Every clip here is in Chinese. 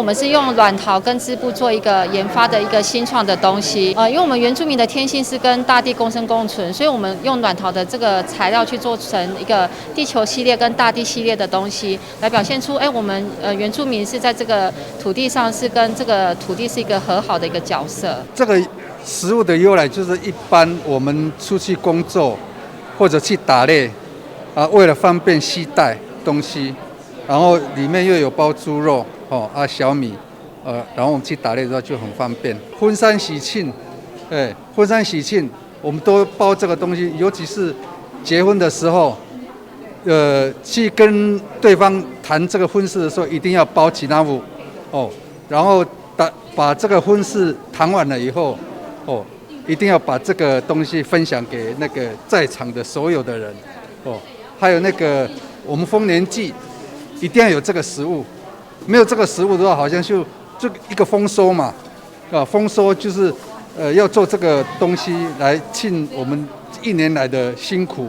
们是用软陶跟织布做一个研发的一个新创的东西。因为我们原住民的天性是跟大地共生共存，所以我们用软陶的这个材料去做成一个地球系列跟大地系列的东西，来表现出我们原住民是在这个土地上是跟这个土地是一个和好的一个角色。这个食物的由来就是一般我们出去工作或者去打猎为了方便携带东西，然后里面又有包猪肉小米，然后我们去打猎的时候就很方便。婚丧喜庆，婚丧喜庆我们都包这个东西，尤其是结婚的时候，去跟对方谈这个婚事的时候，一定要包吉拿富然后把这个婚事谈完了以后，一定要把这个东西分享给那个在场的所有的人，还有那个我们丰年祭一定要有这个食物，没有这个食物的话，好像就一个丰收嘛，丰收就是要做这个东西来庆我们一年来的辛苦。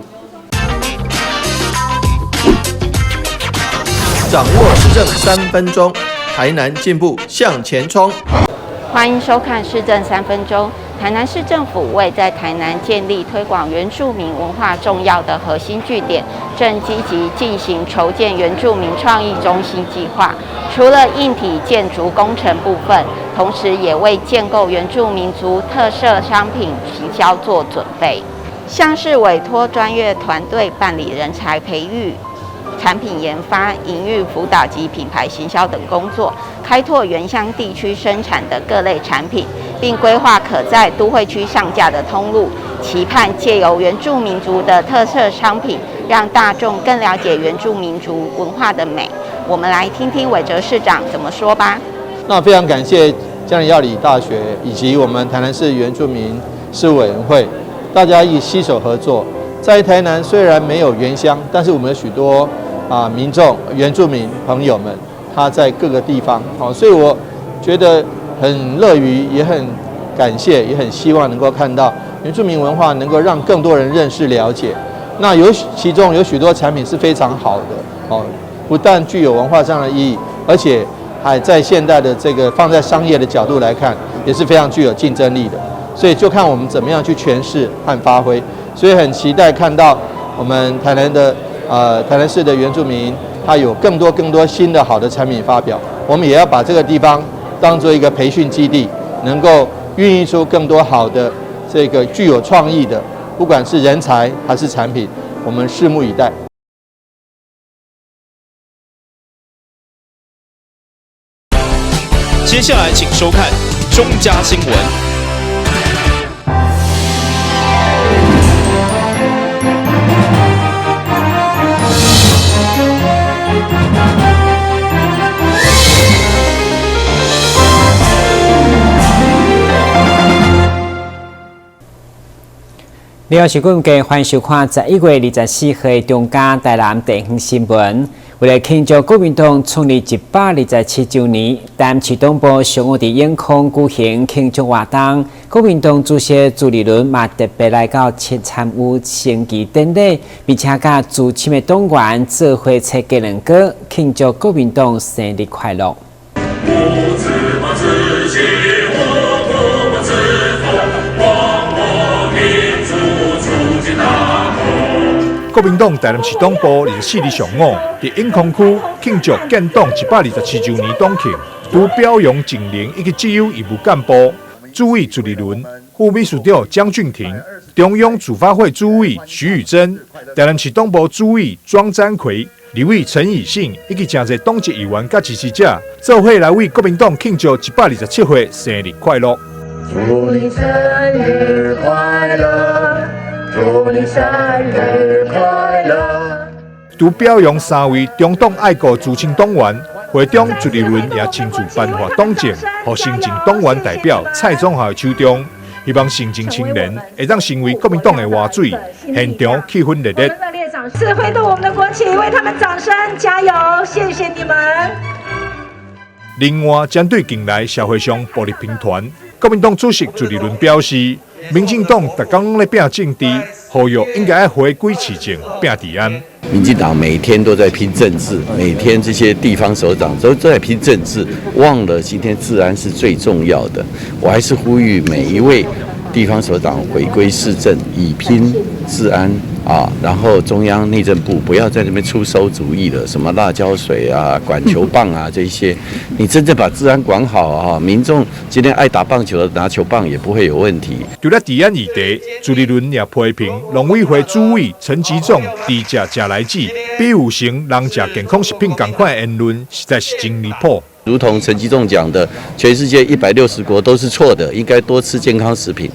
掌握市政3分钟，台南进步向前冲。欢迎收看《市政3分钟》。台南市政府为在台南建立推广原住民文化重要的核心据点，正积极进行筹建原住民创意中心计划。除了硬体建筑工程部分，同时也为建构原住民族特色商品行销做准备，像是委托专业团队办理人才培育、产品研发、营运辅导及品牌行销等工作，开拓原乡地区生产的各类产品，并规划可在都会区上架的通路，期盼借由原住民族的特色商品，让大众更了解原住民族文化的美。我们来听听韦哲市长怎么说吧。那非常感谢嘉义药理大学以及我们台南市原住民事务委员会，大家一起携手合作。在台南虽然没有原乡，但是我们有许多民众、原住民朋友们，他在各个地方，所以我觉得很乐于，也很感谢，也很希望能够看到原住民文化能够让更多人认识了解。那其中有许多产品是非常好的，不但具有文化上的意义，而且还在现代的这个放在商业的角度来看，也是非常具有竞争力的。所以就看我们怎么样去诠释和发挥。所以很期待看到我们台南市的原住民，他有更多新的好的产品发表。我们也要把这个地方当做一个培训基地，能够孕育出更多好的这个具有创意的，不管是人才还是产品，我们拭目以待。接下来请收看中嘉新闻。你好，是各位欢迎收看11月24日的中嘉台南地方新闻。为了庆祝国民党创立127周年，台南市党部上午在永康举行庆祝活动。国民党主席朱立伦嘛特别来到参与升旗典礼，并且甲驻青的党员做伙切鸡卵糕，庆祝国民党生日快乐。国民党台南市党部24日上午，在永康区庆祝建党127周年党庆，除表扬前年以及自由义务干部主委朱立伦、副秘书长江俊廷、中央驻法会主委徐宇珍、台南市党部主委庄占奎、立委陈以信以及真侪党籍议员甲支持者，做伙来为国民党庆祝127岁生日快乐。祝你生日快乐！祝你生日快乐！除表扬3位中党爱国资深党员，会长朱立伦也亲自颁发党证，予新进党员代表蔡宗豪手中，希望新进青年会当成为国民党的活水，现场气氛热烈。热烈掌声挥动我们的国旗，为他们掌声加油！谢谢你们。另外，针对近来社会上暴力频传，国民党主席朱立伦表示，民进党逐天咧拼政治，呼吁应该要回归市政、拼治安。民进党每天都在拼政治，每天这些地方首长都在拼政治，忘了今天治安是最重要的。我还是呼吁每一位地方首长回归市政，以拼治安啊，然后中央内政部不要在那边出馊主意了，什么辣椒水啊、管球棒啊这些，你真正把治安管好啊，民众今天爱打棒球的拿球棒也不会有问题。除了治安议题，朱立伦也批评农委会主委陈吉仲伫食来子，比有成人食健康食品同款的言论，实在是真离谱。如同陈吉仲讲的，全世界160国都是错的，应该多吃健康食品。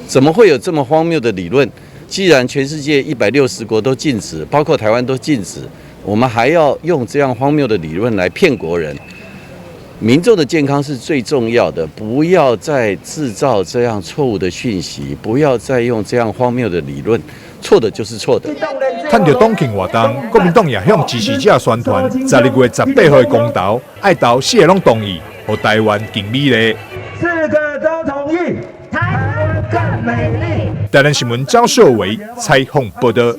怎么会有这么荒谬的理论？既然全世界160国都禁止，包括台湾都禁止，我们还要用这样荒谬的理论来骗国人？民众的健康是最重要的，不要再制造这样错误的讯息，不要再用这样荒谬的理论，错的就是错的。趁着党庆活动，国民党也向支持者宣传，12月18号的公投，爱投4个拢同意，和台湾更美丽。4个都同意，台湾更美丽。台南新闻赵秀伟采访报道。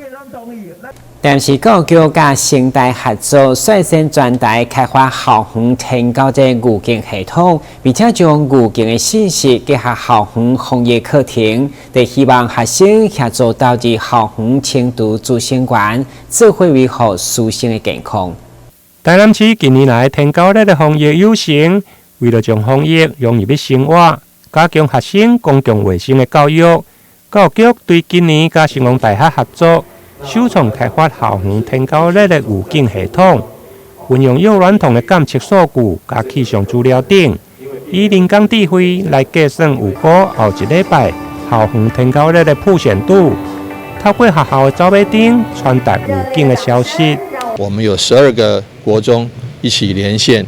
但是教育甲城大合作，率先全台开发校园提高这预警系统，并且将预警的信息结合校园防疫课程，就希望学生协助导致校园清除自身源，做伙维护师生的健康。台南市近年来提高的防疫有成，为了将防疫融入生活，加强学生公共卫生的教育，教育局对今年甲成功大学合作。首创开发校园天高热的预警系统，运用幼儿童的监测数据加气象资料等，以人工智慧来计算预估后一礼拜校园天高热的曝险度，透过学校的招牌灯传达预警的消息。我们有12个国中一起连线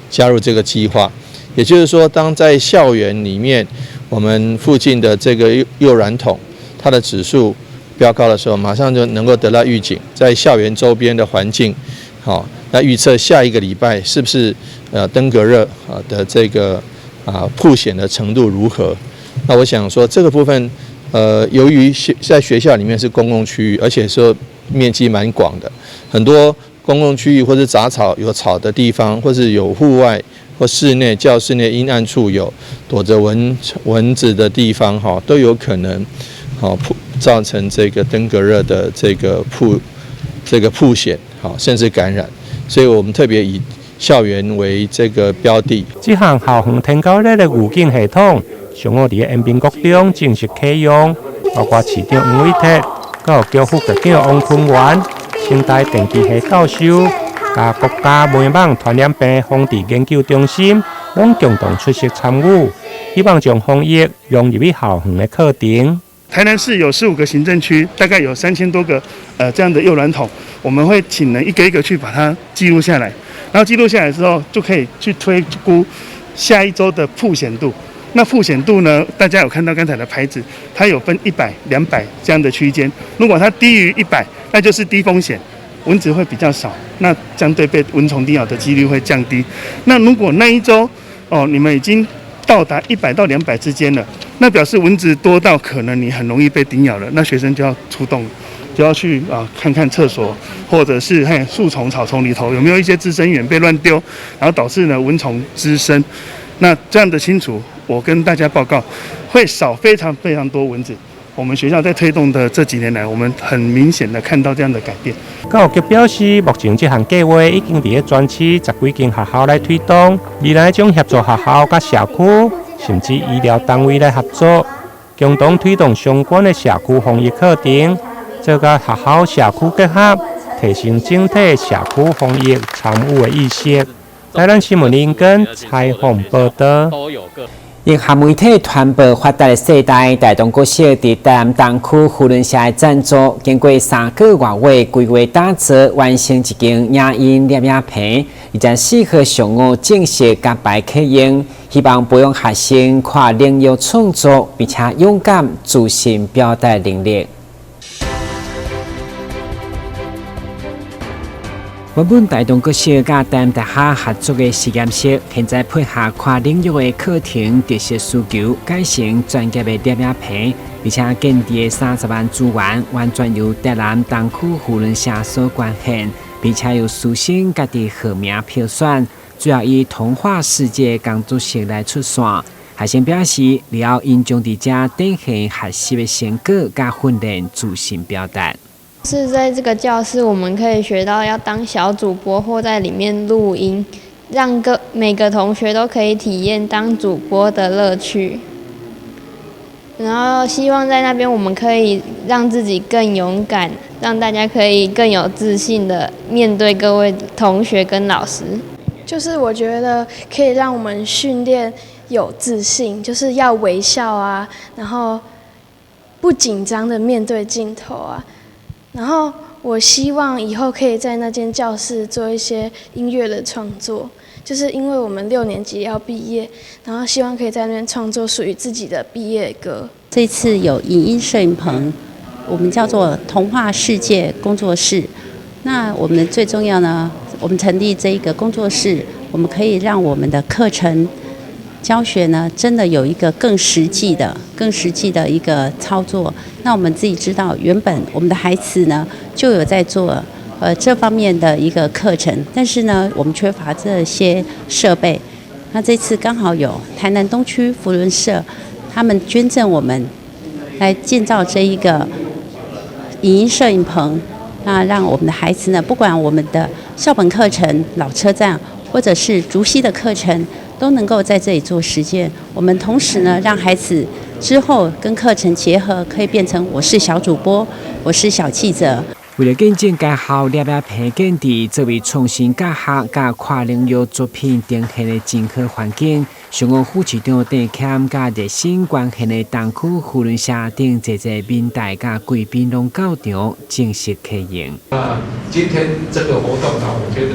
加入这个计划，也就是说，当在校园里面，我们附近的这个幼儿童，它的指数标高的时候，马上就能够得到预警，在校园周边的环境，那预测下一个礼拜是不是登革热的这个曝险的程度如何？那我想说这个部分，由于在学校里面是公共区域，而且说面积蛮广的，很多公共区域或是杂草有草的地方，或是有户外或室内教室内阴暗处有躲着蚊子的地方，都有可能造成这个登革热的这个曝险，甚至感染，所以我们特别以校园为这个标的。这项校园天高热的预警系统，上午伫延平国中正式启用，包括市长吴伟铁、教育局副局长王坤元、清大电机系教授，加国家媒网传染病防治研究中心，拢共同出席参与，希望将防疫融入校园的课程。台南市有15个行政区，大概有3000多个这样的幼儿童，我们会请人一个一个去把它记录下来，然后记录下来之后，就可以去推估下一周的曝险度。那曝险度呢，大家有看到刚才的牌子，它有分100、200这样的区间。如果它低于100，那就是低风险，蚊子会比较少，那相对被蚊虫叮咬的几率会降低。那如果那一周你们已经到达100到200之间了，那表示蚊子多到可能你很容易被叮咬了，那学生就要出动，就要去看看厕所，或者是树丛、草丛里头有没有一些滋生源被乱丢，然后导致呢蚊虫滋生。那这样的清除，我跟大家报告，会少非常非常多蚊子。我们学校在推动的这几年来，我们很明显的看到这样的改变。教育局表示，目前这项计划已经在全市10几间学校来推动，未来将协助学校甲社区，甚至医疗单位来合作，共同推动相关的社区防疫课程，再甲学校社区结合，提升整体社区防疫参与的意识。台南新闻林根采访报道。银行媒体传播发达的世代，台东国小伫台南东区扶轮社的赞助，经过3个月规划打造，完成一间影音摄影棚，而在4号上午正式甲牌启用，希望培养学生看领域创作，并且勇敢自信表达能力。原本台东国小甲台南大学合作的实验室，现在配合跨领域的课程特色需求，改成专业的摄影棚，而且建地的30万资源完全由台南东区扶轮社所管辖，并且由书生家己号名票选，主要以童话世界工作室来出线。学生表示，以后因将伫遮展现学习的成果加训练自信表达。是在这个教室，我们可以学到要当小主播或在里面录音，让每个同学都可以体验当主播的乐趣。然后希望在那边我们可以让自己更勇敢，让大家可以更有自信的面对各位同学跟老师。就是我觉得可以让我们训练有自信，就是要微笑啊，然后不紧张的面对镜头啊。然后我希望以后可以在那间教室做一些音乐的创作，就是因为我们6年级要毕业，然后希望可以在那边创作属于自己的毕业歌。这次有影音摄影棚，我们叫做童话世界工作室。那我们最重要呢，我们成立这一个工作室，我们可以让我们的课程教学呢，真的有一个更实际的一个操作。那我们自己知道，原本我们的孩子呢就有在做这方面的一个课程，但是呢，我们缺乏这些设备。那这次刚好有台南东区扶轮社，他们捐赠我们来建造这一个影音摄影棚。那让我们的孩子呢，不管我们的校本课程、老车站，或者是竹溪的课程，都能够在这里做实践。我们同时呢，让孩子之后跟课程结合，可以变成我是小主播，我是小记者。为了更进家校列表培建地作为重新教学加跨领域作品呈现的真好环境，上午副市长郑谦加热心关系的东区扶轮社等侪民代加贵宾拢到场正式开营。今天这个活动呢，我觉得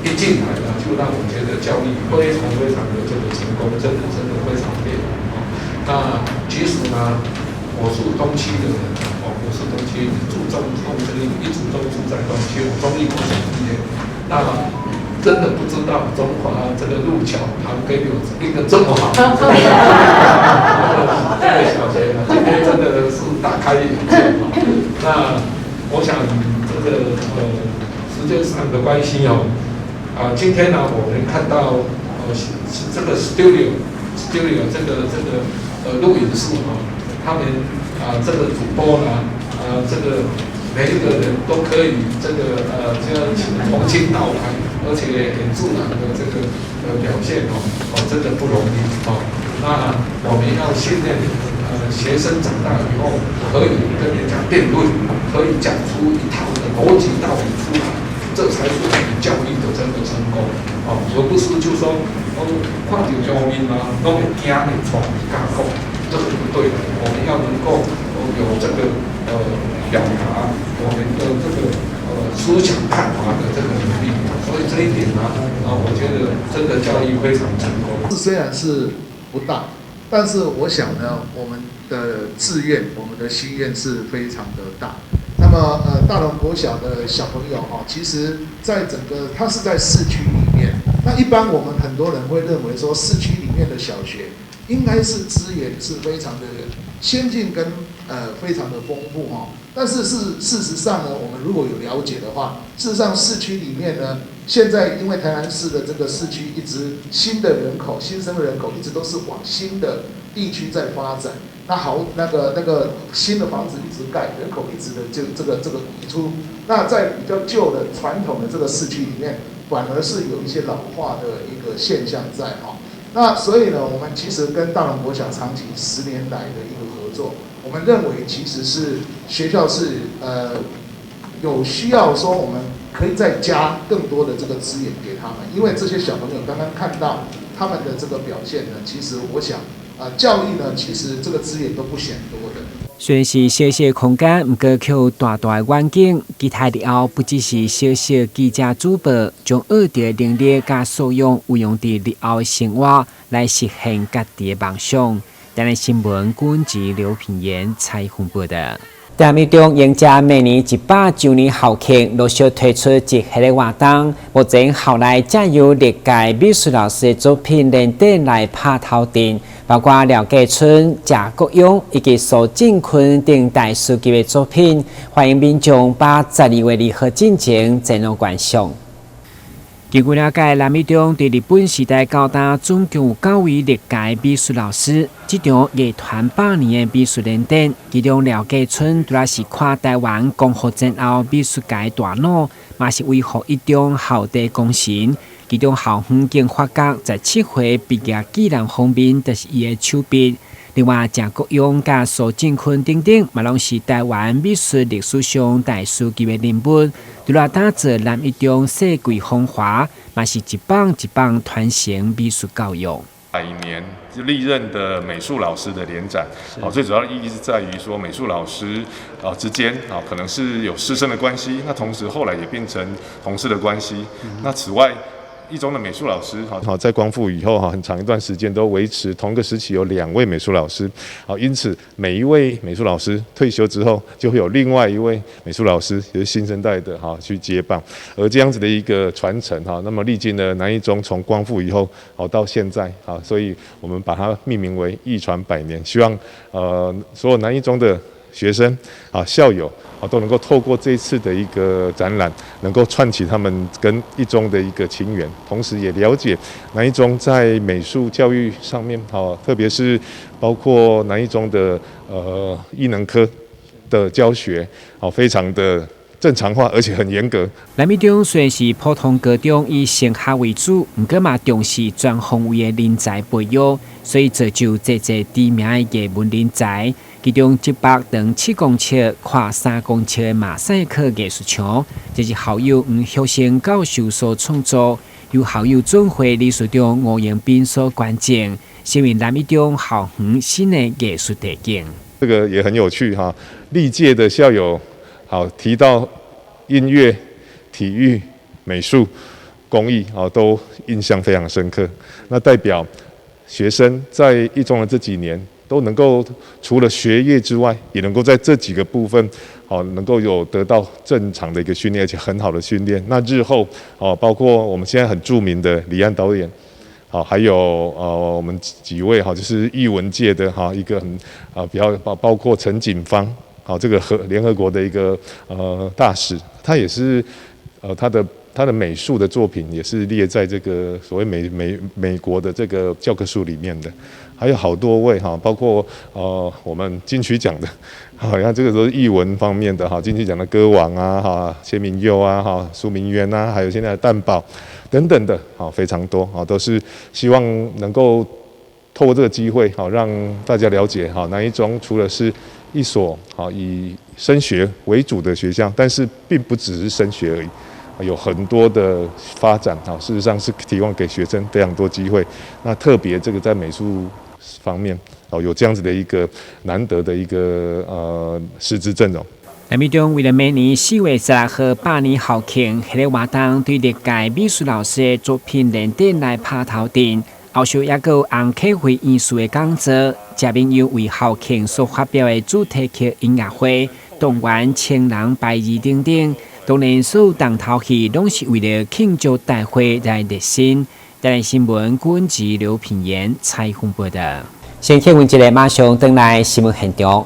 一进来呢，就让我觉得教育非常的这个成功，真的非常厉害。那其实呢，我是东区的人，我是东区住中这里，一直都住在东区，我中立国小毕业。那真的不知道中华这个路桥旁边有一个这么好的这个小学，今天真的是大开眼界。那我想这个时间上的关系今天呢，我们看到这个 studio 这个录影室他们这个主播呢这个每一个人都可以这样从轻到来，而且很自然的这个表现真的不容易那我们要训练学生长大以后可以跟人家辩论，可以讲出一套的逻辑道理出来，这才是我们教育的真的成功而不是就说看到教育啊，都会惊的闯架构，这是不对的。我们要能够有这个表达我们的这个思想看法的这个能力，所以这一点呢我觉得真的教育非常成功。虽然是不大，但是我想呢，我们的志愿，我们的心愿是非常的大。那么大龙国小的小朋友其实在整个它是在市区里面。那一般我们很多人会认为说，市区里面的小学应该是资源是非常的先进跟非常的丰富但是事实上呢，我们如果有了解的话，事实上市区里面呢，现在因为台南市的这个市区一直新的人口、新生人口一直都是往新的地区在发展。那个新的房子一直盖，人口一直的这个移出。那在比较旧的传统的这个市区里面，反而是有一些老化的一个现象在那所以呢，我们其实跟大龙国小长期10年来的一个合作，我们认为其实是学校是有需要说我们可以再加更多的这个资源给他们，因为这些小朋友刚刚看到他们的这个表现呢，其实我想教育呢，其实这个资源都不嫌多的。虽然是小小空间，不过却有大大的远景。期待以后不只是小小记者主播，将学到的能力加素养运用在日后的生活，来实现家己的梦想。台南新闻管及刘品言采访报道。台南中迎接每年100周年校庆，陆续推出一系列活动。目前校内正由历届美术老师的作品连点来拍头阵，包括廖继春、贾国勇以及苏振坤等大师级的作品，欢迎民众把12月2号进前前往观赏。根据了解，南美中在日本时代到达总共有9位历届美术老师。这场艺团100年的美术联展，其中廖继春主要是看台湾光复战后美术界大脑，嘛是维护一种校地工程。其中校方经发觉17回毕业纪念封面就是伊的手笔。另外，郑国勇甲苏振坤等等，嘛拢是台湾美术历史上大师级的人物，除了打造南一中世纪风华，嘛是一棒一棒传承美术教育。100年历任的美术老师的联展，最主要的意义是在于说美术老师之间可能是有师生的关系，那同时后来也变成同事的关系。那此外，一中的美术老师在光复以后很长一段时间都维持同个时期有2位美术老师，因此每一位美术老师退休之后，就会有另外一位美术老师，也就是新生代的去接棒。而这样子的一个传承那么历经了南一中从光复以后到现在所以我们把它命名为一传100年，希望所有南一中的学生校友都能够透过这一次的一个展览，能够串起他们跟一中的一个情缘，同时也了解南一中在美术教育上面特别是包括南一中的艺能科的教学非常的正常化，而且很严格。南美中虽然是普通高中以升学为主，不过嘛重视全方位的人才培育，所以造就这知名的艺文人才。其中100长7公尺、跨3公尺的马赛克艺术墙，这是校友黄学生教授所创作，由校友总会理事长吴延斌所关键，成为南一中校园新的艺术地景。这个也很有趣历届的校友提到音乐、体育、美术、工艺都印象非常深刻。那代表学生在一中的这几年，都能够除了学业之外，也能够在这几个部分能够有得到正常的一个训练，而且很好的训练。那日后包括我们现在很著名的李安导演，还有我们几位就是艺文界的一个很比较包括陈锦芳这个联合国的一个大使，他也是他的美术的作品也是列在这个所谓美国的这个教科书里面的。还有好多位包括我们金曲奖的，像这个都是艺文方面的金曲奖的歌王谢明佑苏明渊还有现在的蛋宝等等的非常多都是希望能够透过这个机会让大家了解南一中除了是一所以升学为主的学校，但是并不只是升学而已。有很多的发展事实上是提供给学生非常多机会。那特别这个在美术方面有这样子的一个难得的一个师资阵容。南美中为了每年4月16号100年校庆，迄个活动对历届美术老师的作品连展来拍头阵，后续也有红客会艺术的讲座，嘉宾又为校庆所发表的主题曲音乐会、动员千人排仪等等。当然，所有重头戏拢是为了庆祝大会来热身。台南新闻郭文吉、刘品言采访报道。先听闻一个，马上回来新闻现场。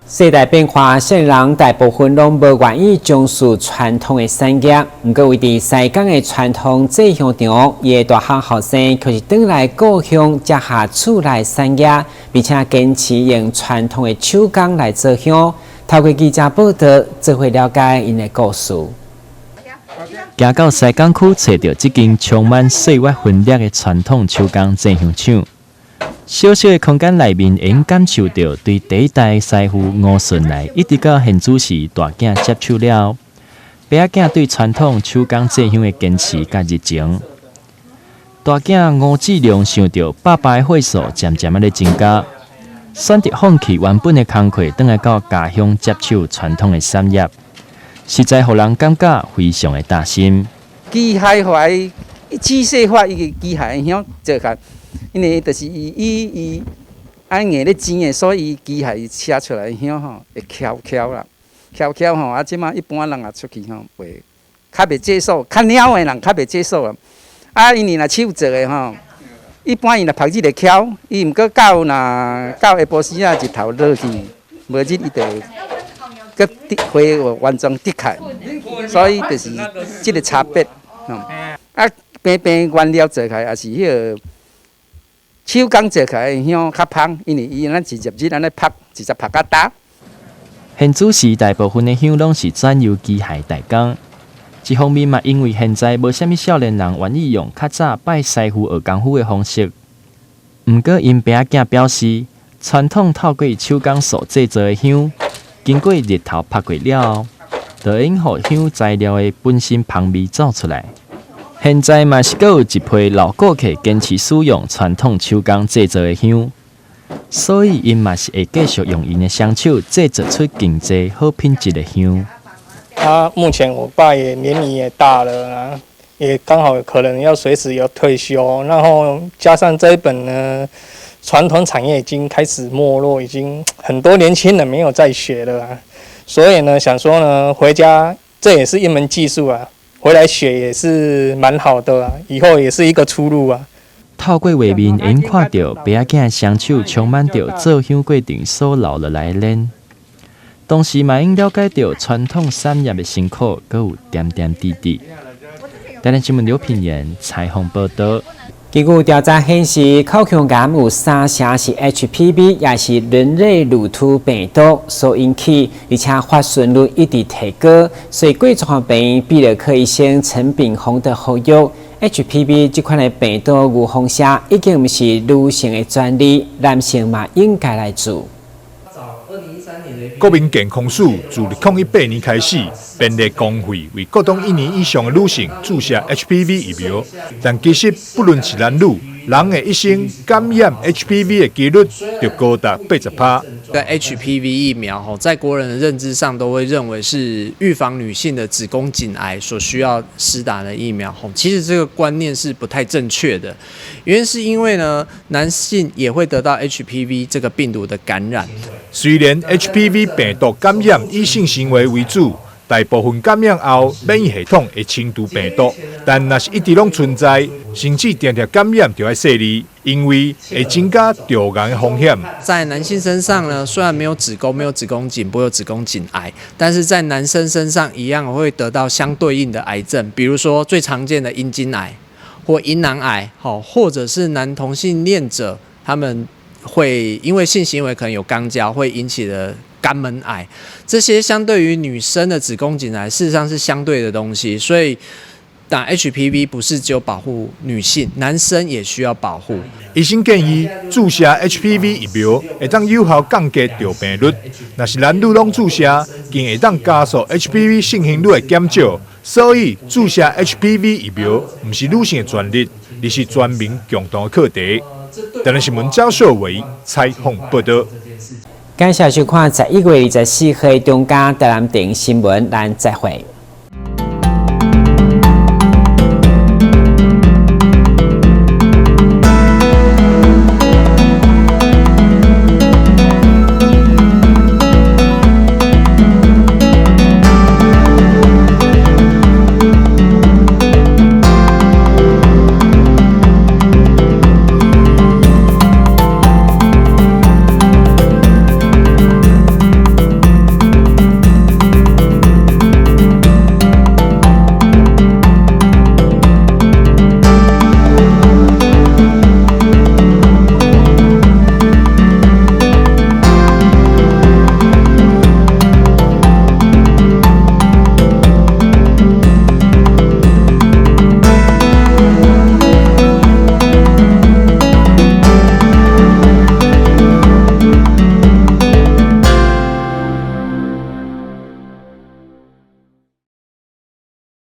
世代变化，现人大部分拢无愿意重视传统的产业。不过，为伫西港的传统制香场，伊的大汉后生却是转来故乡接下厝内产业，并且坚持用传统的手工来做香。透过记者报道，做伙了解因的故事。行到西港区，找到这间充满岁月痕迹的传统手工制香厂。小小的空间内面，会用感受到对第一代师傅吴顺来一直到现主时大囝接手了，爸囝对传统手工制香的坚持甲热情。大囝吴志良想到爸爸的岁数渐渐咧增加，选择放弃原本的工课，转来到家乡接手传统的产业，实在互人感觉非常的大心。机械化、机械化，伊个机械会晓做开，因为就是伊按硬咧钱的，所以机械写出来晓吼会翘啦，翘吼啊！即马一般人也出去吼袂较袂接受，较鸟的人较袂接受啊。啊，因为若手做的吼，一般伊若晒日会翘，伊毋过到下晡时啊日头落去，无日伊就个会完全滴开，所以就是即个差别。啊，平原料做起来也是迄个手工做起来香较香，因为伊咱直接安尼拍，直接拍甲打。现主时大部分的香拢是转由机械代工，一方面嘛因为现在无啥物少年人愿意用较早拜师傅学功夫的方式。毋过因爸囝表示，传统透过手工所制作的香，经过日头拍过了后，就会用互香材料的本身香味走出来。现在嘛是阁有一批老顾客坚持使用传统手工制作的香，所以因嘛是会继续用因的双手制作出更多好品质的香。目前我爸也年龄也大了啊，也刚好可能要随时要退休，然后加上这一本呢，传统产业已经开始没落，已经很多年轻人没有在学了啊，所以呢，想说呢，回家这也是一门技术啊。回来学也是蛮好的啊，以后也是一个出路啊。透过画面，会用看到爸囝双手充满着做香过程所留落来的链，同时嘛用了解到传统产业的辛苦，阁有点点滴滴。台南新闻刘品言采访报道。根据调查显示，口腔癌有3成是 HPV， 也是人类乳突病毒所引起，而且发生率一直提高，所以贵族病比了科医生陈炳宏的呼吁 ，HPV 这款的病毒有风险，已经不是女性的专利，男性嘛应该来做。国民健康署自2018年开始编列公费，为各种1年以上的女性注射 HPV 疫苗，但其实不论是男女，人的一生感染 HPV 的几率就高达80%。HPV 疫苗在国人的认知上都会认为是预防女性的子宫颈癌所需要施打的疫苗。其实这个观念是不太正确的，原因是因为呢，男性也会得到 HPV 这个病毒的感染。虽然 HPV 病毒感染以性行为为主，大部分感染后免疫系统会清除病毒，但若是一直拢存在，甚至常常感染就要细腻，因为会增加着癌的风险。在男性身上呢，虽然没有子宫、没有子宫颈、不会有子宫颈癌，但是在男生身上一样会得到相对应的癌症，比如说最常见的阴茎癌或阴囊癌，或者是男同性恋者他们会因为性行为可能有肛交会引起的肛门癌，这些相对于女生的子宫颈癌，事实上是相对的东西，所以打 HPV 不是只有保护女性，男生也需要保护。医生建议注射 HPV 疫苗会当有效降低着病率，若是男女拢注射，更会当加速 HPV 盛行率的减少。所以注射 HPV 疫苗不是女性的专利，而是全民共同的课题。台南新闻赵秀伟采访报道。感谢收看11月24日中间台南电视新闻，咱再会。